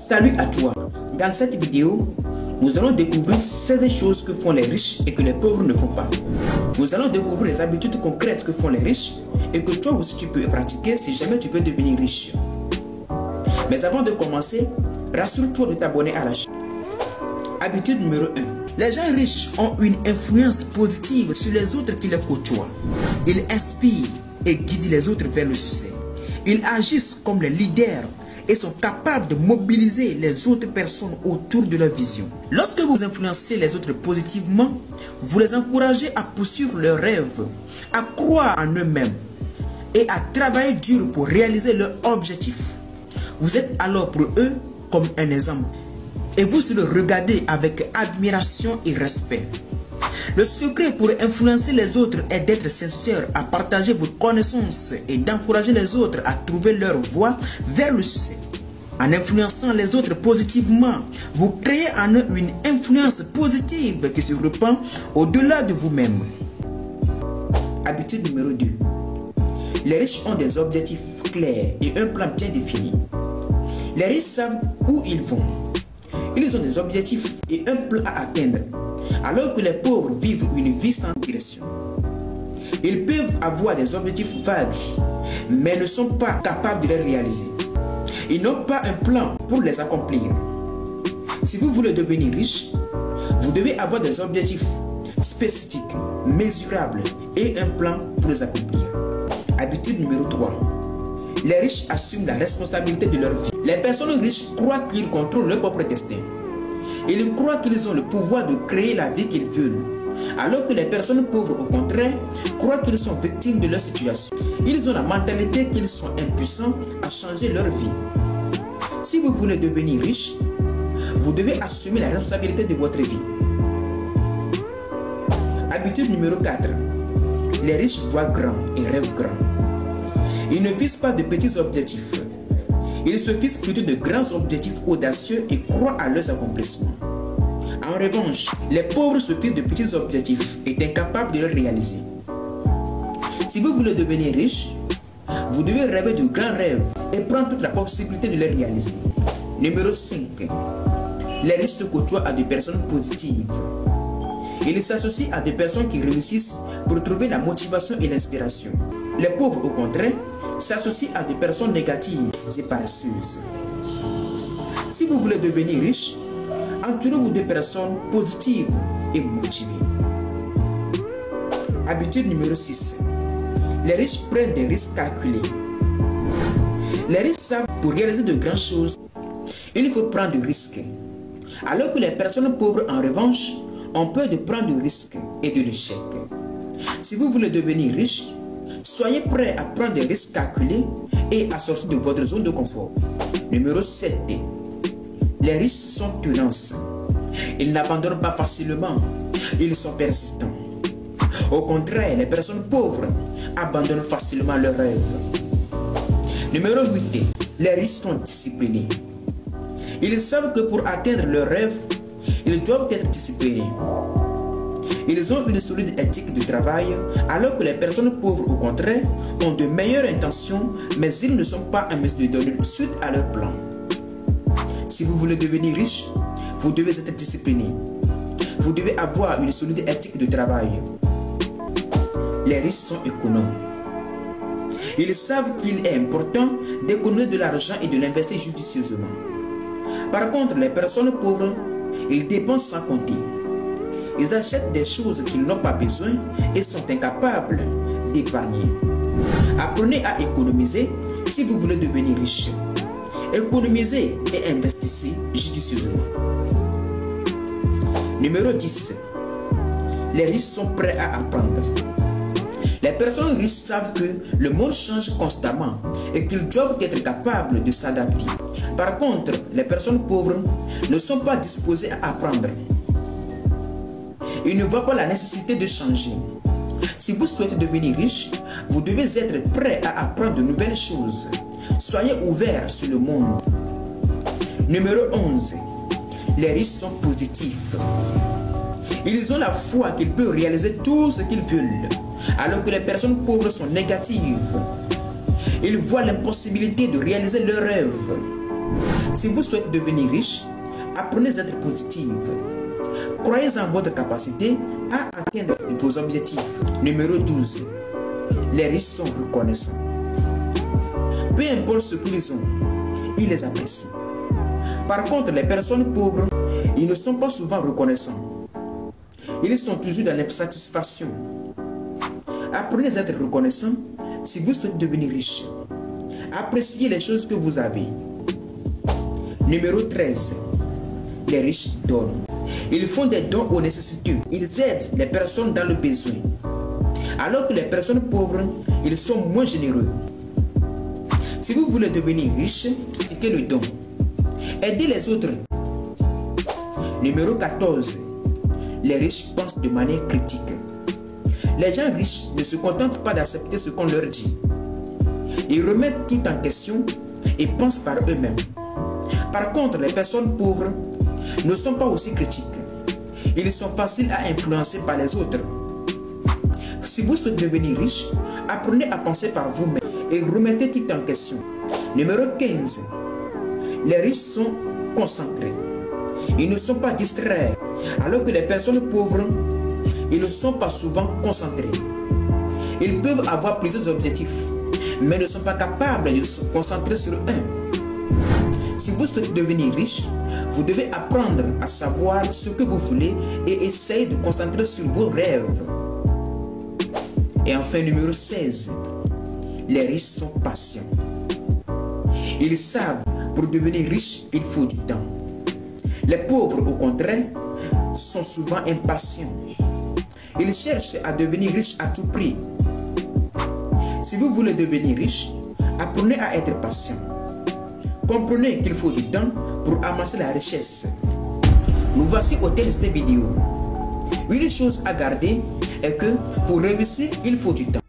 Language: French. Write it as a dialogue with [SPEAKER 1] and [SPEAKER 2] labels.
[SPEAKER 1] Salut à toi. Dans cette vidéo, nous allons découvrir 16 choses que font les riches et que les pauvres ne font pas. Nous allons découvrir les habitudes concrètes que font les riches et que toi aussi tu peux pratiquer si jamais tu veux devenir riche. Mais avant de commencer, rassure-toi de t'abonner à la chaîne. Habitude numéro 1. Les gens riches ont une influence positive sur les autres qui les côtoient. Ils inspirent et guident les autres vers le succès. Ils agissent comme les leaders et sont capables de mobiliser les autres personnes autour de leur vision. Lorsque vous influencez les autres positivement, vous les encouragez à poursuivre leurs rêves, à croire en eux-mêmes et à travailler dur pour réaliser leurs objectifs. Vous êtes alors pour eux comme un exemple et vous le regardez avec admiration et respect. Le secret pour influencer les autres est d'être sincère, à partager vos connaissances et d'encourager les autres à trouver leur voie vers le succès. En influençant les autres positivement, vous créez en eux une influence positive qui se répand au-delà de vous-même. Habitude numéro 2. Les riches ont des objectifs clairs et un plan bien défini. Les riches savent où ils vont. Ils ont des objectifs et un plan à atteindre, alors que les pauvres vivent une vie sans direction. Ils peuvent avoir des objectifs vagues, mais ne sont pas capables de les réaliser. Ils n'ont pas un plan pour les accomplir. Si vous voulez devenir riche, vous devez avoir des objectifs spécifiques, mesurables et un plan pour les accomplir. Habitude numéro 3. Les riches assument la responsabilité de leur vie. Les personnes riches croient qu'ils contrôlent leur propre destin. Ils croient qu'ils ont le pouvoir de créer la vie qu'ils veulent, alors que les personnes pauvres, au contraire, croient qu'ils sont victimes de leur situation. Ils ont la mentalité qu'ils sont impuissants à changer leur vie. Si vous voulez devenir riche, vous devez assumer la responsabilité de votre vie. Habitude numéro 4. Les riches voient grand et rêvent grand. Ils ne visent pas de petits objectifs. Ils se fixent plutôt de grands objectifs audacieux et croient à leurs accomplissements. En revanche, les pauvres se fixent de petits objectifs et sont incapables de les réaliser. Si vous voulez devenir riche, vous devez rêver de grands rêves et prendre toute la possibilité de les réaliser. Numéro 5. Les riches se côtoient à des personnes positives. Ils s'associent à des personnes qui réussissent pour trouver la motivation et l'inspiration. Les pauvres, au contraire, s'associent à des personnes négatives et paresseuses. Si vous voulez devenir riche, entourez-vous de personnes positives et motivées. Habitude numéro 6. Les riches prennent des risques calculés. Les riches savent que pour réaliser de grandes choses, il faut prendre des risques. Alors que les personnes pauvres, en revanche, ont peur de prendre des risques et de l'échec. Si vous voulez devenir riche, soyez prêt à prendre des risques calculés et à sortir de votre zone de confort. Numéro 7. Les riches sont tenaces. Ils n'abandonnent pas facilement. Ils sont persistants. Au contraire, les personnes pauvres abandonnent facilement leurs rêves. Numéro 8. Les riches sont disciplinés. Ils savent que pour atteindre leurs rêves, ils doivent être disciplinés. Ils ont une solide éthique de travail, alors que les personnes pauvres, au contraire, ont de meilleures intentions, mais ils ne sont pas en mesure de donner suite à leur plan. Si vous voulez devenir riche, vous devez être discipliné. Vous devez avoir une solide éthique de travail. Les riches sont économes. Ils savent qu'il est important d'économiser de l'argent et de l'investir judicieusement. Par contre, les personnes pauvres, ils dépensent sans compter. Ils achètent des choses qu'ils n'ont pas besoin et sont incapables d'épargner. Apprenez à économiser si vous voulez devenir riche. Économisez et investissez judicieusement. Numéro 10. Les riches sont prêts à apprendre. Les personnes riches savent que le monde change constamment et qu'ils doivent être capables de s'adapter. Par contre, les personnes pauvres ne sont pas disposées à apprendre. Ils ne voient pas la nécessité de changer. Si vous souhaitez devenir riche, vous devez être prêt à apprendre de nouvelles choses. Soyez ouverts sur le monde. Numéro 11. Les riches sont positifs. Ils ont la foi qu'ils peuvent réaliser tout ce qu'ils veulent, alors que les personnes pauvres sont négatives. Ils voient l'impossibilité de réaliser leurs rêves. Si vous souhaitez devenir riche, apprenez à être positif. Croyez en votre capacité à atteindre vos objectifs. Numéro 12. Les riches sont reconnaissants. Peu importe ce qu'ils ont, ils les apprécient. Par contre, les personnes pauvres, ils ne sont pas souvent reconnaissants. Ils sont toujours dans l'insatisfaction. Apprenez à être reconnaissant si vous souhaitez devenir riche. Appréciez les choses que vous avez. Numéro 13. Les riches donnent. Ils font des dons aux nécessiteux. Ils aident les personnes dans le besoin. Alors que les personnes pauvres, ils sont moins généreux. Si vous voulez devenir riche, pratiquez le don. Aidez les autres. Numéro 14. Les riches pensent de manière critique. Les gens riches ne se contentent pas d'accepter ce qu'on leur dit. Ils remettent tout en question et pensent par eux-mêmes. Par contre, les personnes pauvres ne sont pas aussi critiques. Ils sont faciles à influencer par les autres. Si vous souhaitez devenir riche, apprenez à penser par vous-même et remettez tout en question. Numéro 15. Les riches sont concentrés. Ils ne sont pas distraits. Alors que les personnes pauvres, ils ne sont pas souvent concentrés. Ils peuvent avoir plusieurs objectifs, mais ne sont pas capables de se concentrer sur un. Si vous souhaitez devenir riche, vous devez apprendre à savoir ce que vous voulez et essayer de concentrer sur vos rêves. Et enfin, numéro 16. Les riches sont patients. Ils savent, pour devenir riche, il faut du temps. Les pauvres, au contraire, sont souvent impatients. Ils cherchent à devenir riches à tout prix. Si vous voulez devenir riche, apprenez à être patient. Comprenez qu'il faut du temps pour amasser la richesse. Nous voici au terme de cette vidéo. Une chose à garder est que pour réussir, il faut du temps.